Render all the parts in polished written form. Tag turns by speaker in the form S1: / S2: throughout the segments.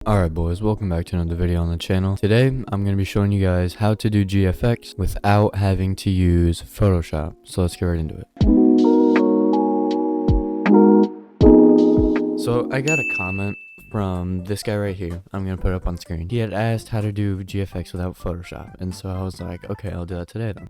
S1: Alright boys, welcome back to another video on the channel. Today, I'm going to be showing you guys how to do GFX without having to use Photoshop. So let's get right into it. So I got a comment from this guy right here. I'm going to put it up on screen. He had asked how to do GFX without Photoshop. And so I was like, okay, I'll do that today then.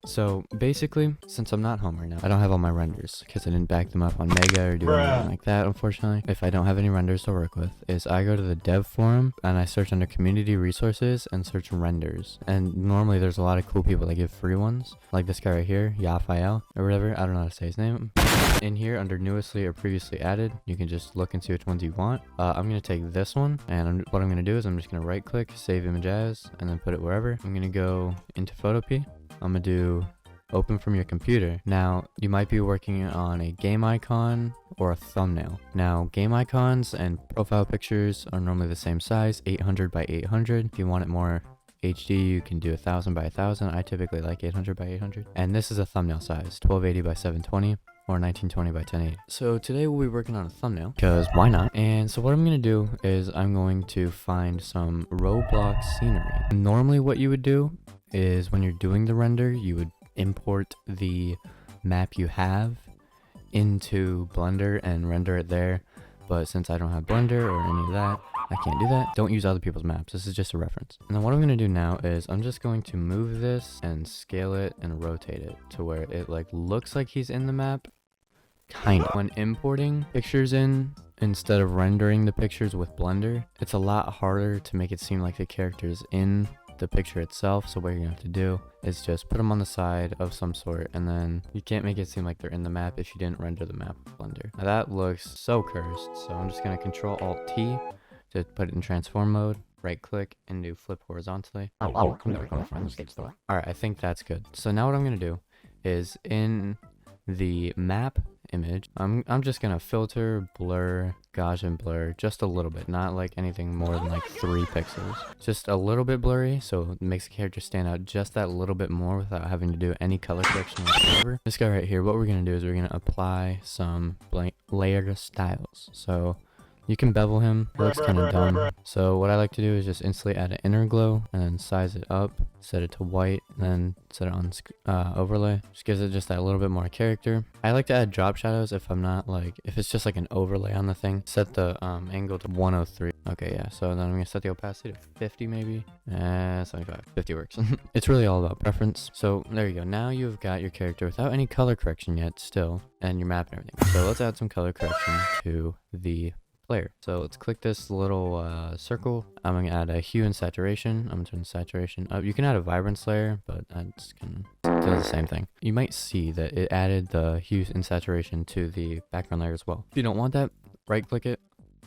S1: So basically, since I'm not home right now, I don't have all my renders because I didn't back them up on Mega or do anything like that, unfortunately. If I don't have any renders to work with, is I go to the dev forum and I search under community resources and search renders. And normally there's a lot of cool people that give free ones, like this guy right here, Yafael or whatever. I don't know how to say his name. In here under newestly or previously added, you can just look and see which ones you want. I'm going to take this one, and what I'm going to do is I'm just going to right click, save image as, and then put it wherever. I'm going to go into Photopea. I'm going to do open from your computer. Now, you might be working on a game icon or a thumbnail. Now, game icons and profile pictures are normally the same size, 800 by 800. If you want it more HD, you can do 1000 by 1000. I typically like 800 by 800. And this is a thumbnail size, 1280 by 720. Or 1920 by 1080. So today we'll be working on a thumbnail, because why not? And so what I'm going to do is I'm going to find some ROBLOX scenery. Normally what you would do is when you're doing the render, you would import the map you have into Blender and render it there. But since I don't have Blender or any of that, I can't do that. Don't use other people's maps. This is just a reference. And then what I'm going to do now is I'm just going to move this and scale it and rotate it to where it like looks like he's in the map. Kind of. When importing pictures in, instead of rendering the pictures with Blender, it's a lot harder to make it seem like the character is in the picture itself. So what you're going to have to do is just put them on the side of some sort, and then you can't make it seem like they're in the map if you didn't render the map with Blender. Now that looks so cursed, so I'm just going to Control Alt T to put it in transform mode, right click, and do flip horizontally. Alright, I think that's good. So now what I'm going to do is in the map image, I'm just gonna filter, blur, Gaussian blur just a little bit, not like anything more than like 3 pixels, just a little bit blurry, so it makes the character stand out just that little bit more without having to do any color correction whatsoever. This guy right here, what we're gonna do is we're gonna apply some blank layer styles. So you can bevel him, it looks kind of dumb. So what I like to do is just instantly add an inner glow and then size it up, set it to white, and then set it on overlay. Just gives it just that little bit more character. I like to add drop shadows if I'm not like, if it's just like an overlay on the thing. Set the angle to 103. Okay, yeah, so then I'm gonna set the opacity to 50 maybe. 75, 50 works. It's really all about preference. So there you go. Now you've got your character without any color correction yet still, and your map and everything. So let's add some color correction to the player. So let's click this little circle. I'm going to add a hue and saturation. I'm going to turn the saturation up. You can add a vibrance layer, but that's going to do the same thing. You might see that it added the hue and saturation to the background layer as well. If you don't want that, right click it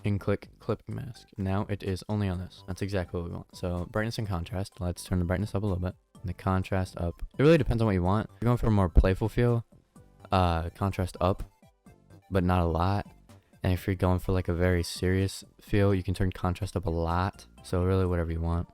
S1: and click clipping mask. Now it is only on this. That's exactly what we want. So brightness and contrast. Let's turn the brightness up a little bit and the contrast up. It really depends on what you want. If you're going for a more playful feel, contrast up, but not a lot. And if you're going for like a very serious feel, you can turn contrast up a lot. So really whatever you want.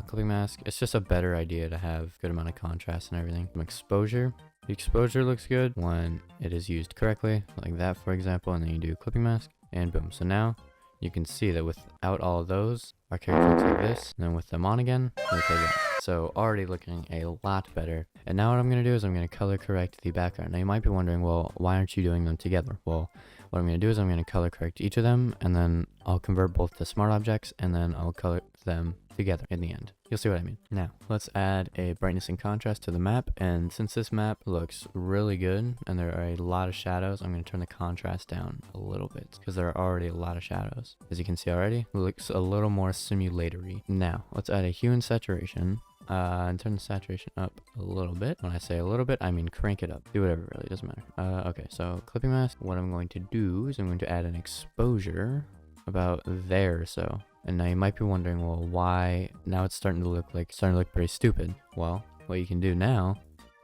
S1: Clipping mask, it's just a better idea to have good amount of contrast and everything. Some exposure. The exposure looks good when it is used correctly, like that for example, and then you do clipping mask, and boom. So now you can see that without all of those, our character looks like this, and then with them on again, it looks like that. So already looking a lot better. And now what I'm going to do is I'm going to color correct the background. Now you might be wondering, well, why aren't you doing them together? Well, what I'm going to do is I'm going to color correct each of them, and then I'll convert both to smart objects, and then I'll color them together in the end. You'll see what I mean. Now, let's add a brightness and contrast to the map, and since this map looks really good, and there are a lot of shadows, I'm going to turn the contrast down a little bit, because there are already a lot of shadows. As you can see already, it looks a little more simulatory. Now, let's add a hue and saturation. And turn the saturation up a little bit. When I say a little bit, I mean crank it up. Do whatever, really, doesn't matter. Okay, so clipping mask. What I'm going to do is I'm going to add an exposure about there or so. And now you might be wondering, well, why? Now it's starting to look pretty stupid. Well, what you can do now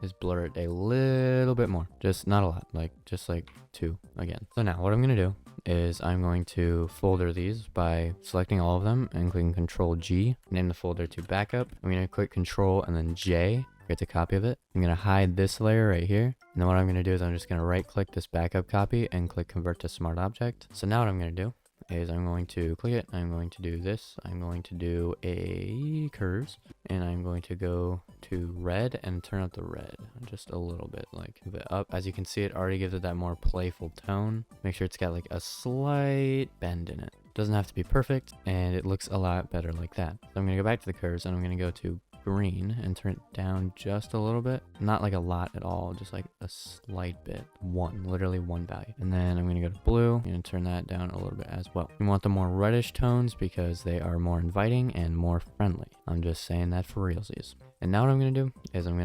S1: is blur it a little bit more. Just not a lot, just like 2 again. So now what I'm going to do is I'm going to folder these by selecting all of them and clicking Control G, name the folder to backup. I'm going to click Control and then J creates a copy of it. I'm going to hide this layer right here. And then what I'm going to do is I'm just going to right click this backup copy and click convert to smart object. So now what I'm going to do is I'm going to click it. I'm going to do this. I'm going to do a curves, and I'm going to go to red and turn up the red just a little bit, like move it up. As you can see, it already gives it that more playful tone. Make sure it's got like a slight bend in it. Doesn't have to be perfect, and it looks a lot better like that. So I'm going to go back to the curves, and I'm going to go to green and turn it down just a little bit, not like a lot at all, just like a slight bit. Literally one value. And then I'm going to go to blue. I'm going to turn that down a little bit as well. We want the more reddish tones because they are more inviting and more friendly. I'm just saying that for realsies. And now what I'm going to do is I'm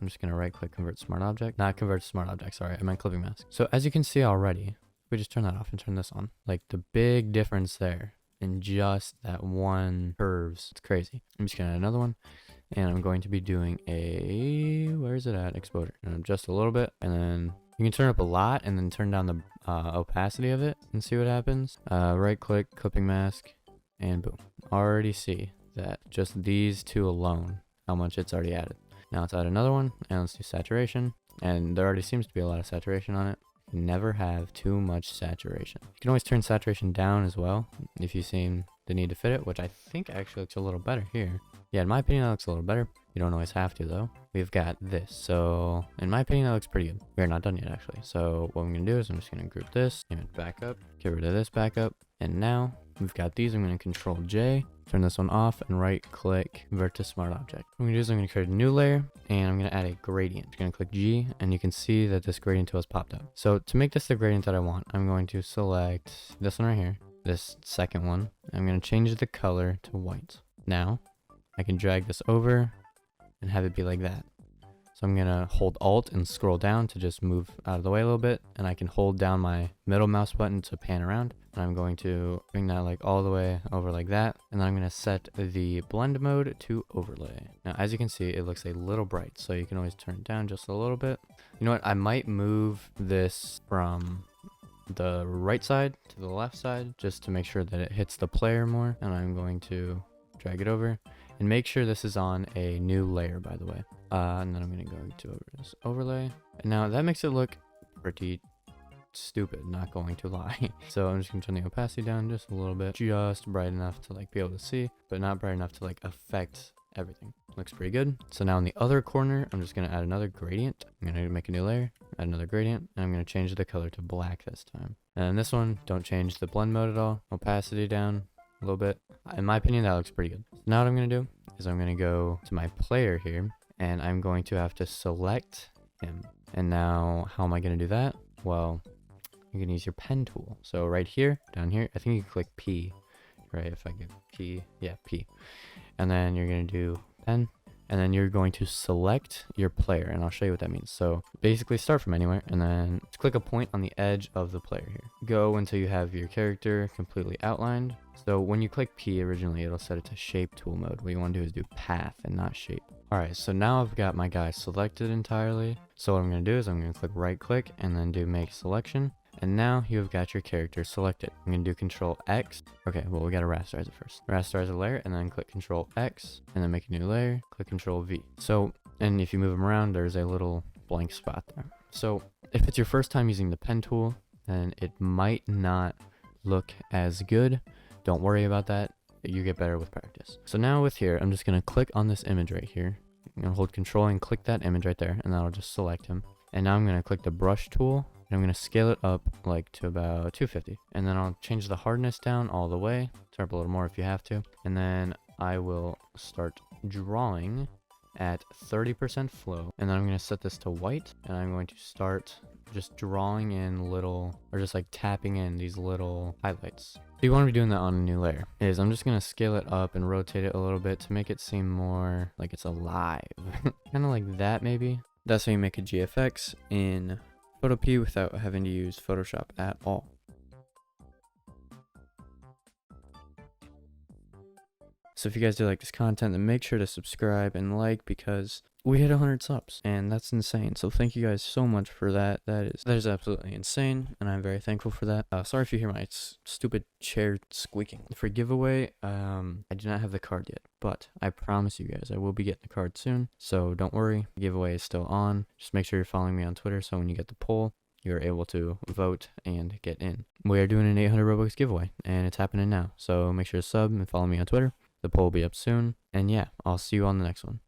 S1: just going to right click convert smart object, not convert to smart object, sorry, I meant clipping mask. So as you can see already, we just turn that off and turn this on, like the big difference there in just that one curves, it's crazy. I'm just gonna add another one, and I'm going to be doing where is it at, exposure, just a little bit, and then you can turn up a lot and then turn down the opacity of it and see what happens. Right click, clipping mask, and boom. Already see that just these two alone, how much it's already added. Now let's add another one, and let's do saturation, and there already seems to be a lot of saturation on it. Never have too much saturation. You can always turn saturation down as well if you seem the need to fit it, which I think actually looks a little better here. Yeah, in my opinion, that looks a little better. You don't always have to though. We've got this, so in my opinion, that looks pretty good. We're not done yet actually. So what I'm gonna do is I'm just gonna group this, name it backup, get rid of this backup, and now we've got these. I'm gonna control J, turn this one off, and right click convert to smart object. What I'm gonna do is I'm gonna create a new layer, and I'm gonna add a gradient. I'm gonna click G, and you can see that this gradient tool has popped up. So to make this the gradient that I want, I'm going to select this one right here, this second one. I'm gonna change the color to white. Now I can drag this over and have it be like that. So I'm gonna hold Alt and scroll down to just move out of the way a little bit, and I can hold down my middle mouse button to pan around. And I'm going to bring that like all the way over like that, and then I'm gonna set the blend mode to overlay. Now as you can see, it looks a little bright, so you can always turn it down just a little bit. You know what, I might move this from the right side to the left side just to make sure that it hits the player more, and I'm going to drag it over. And make sure this is on a new layer, by the way. And then I'm going to go to this overlay. And now that makes it look pretty stupid, not going to lie. So I'm just going to turn the opacity down just a little bit. Just bright enough to like be able to see, but not bright enough to like affect everything. Looks pretty good. So now in the other corner, I'm just going to add another gradient. I'm going to make a new layer, add another gradient, and I'm going to change the color to black this time. And this one, don't change the blend mode at all. Opacity down a little bit. In my opinion, that looks pretty good. So now what I'm going to do is I'm going to go to my player here, and I'm going to have to select him. And now how am I going to do that? Well, you can use your pen tool. So right here, down here, I think you can click P, right? If I get P, yeah, P. And then you're going to do pen, and then you're going to select your player, and I'll show you what that means. So basically start from anywhere, and then click a point on the edge of the player here. Go until you have your character completely outlined. So when you click P originally, it'll set it to shape tool mode. What you want to do is do path and not shape. Alright, so now I've got my guy selected entirely. So what I'm going to do is I'm going to click right click and then do make selection. And now you've got your character selected. I'm going to do Control X. Okay, well, we got to rasterize it first. Rasterize a layer, and then click Control X, and then make a new layer, click Control V. So, and if you move them around, there's a little blank spot there. So if it's your first time using the pen tool, then it might not look as good. Don't worry about that. You get better with practice. So now with here, I'm just going to click on this image right here. I'm going to hold Control and click that image right there, and that'll just select him. And now I'm going to click the brush tool, and I'm going to scale it up like to about 250. And then I'll change the hardness down all the way. Turn up a little more if you have to. And then I will start drawing at 30% flow. And then I'm going to set this to white, and I'm going to start just drawing in little, or just like tapping in these little highlights. So you want to be doing that on a new layer. I'm just going to scale it up and rotate it a little bit to make it seem more like it's alive. Kind of like that maybe. That's how you make a GFX in Photopea without having to use Photoshop at all. So if you guys do like this content, then make sure to subscribe and like, because we hit 100 subs, and that's insane. So thank you guys so much for that. That is absolutely insane, and I'm very thankful for that. Sorry if you hear my stupid chair squeaking. For giveaway, I do not have the card yet, but I promise you guys I will be getting the card soon. So don't worry, the giveaway is still on. Just make sure you're following me on Twitter, so when you get the poll, you're able to vote and get in. We are doing an 800 Robux giveaway, and it's happening now. So make sure to sub and follow me on Twitter. The poll will be up soon. And yeah, I'll see you on the next one.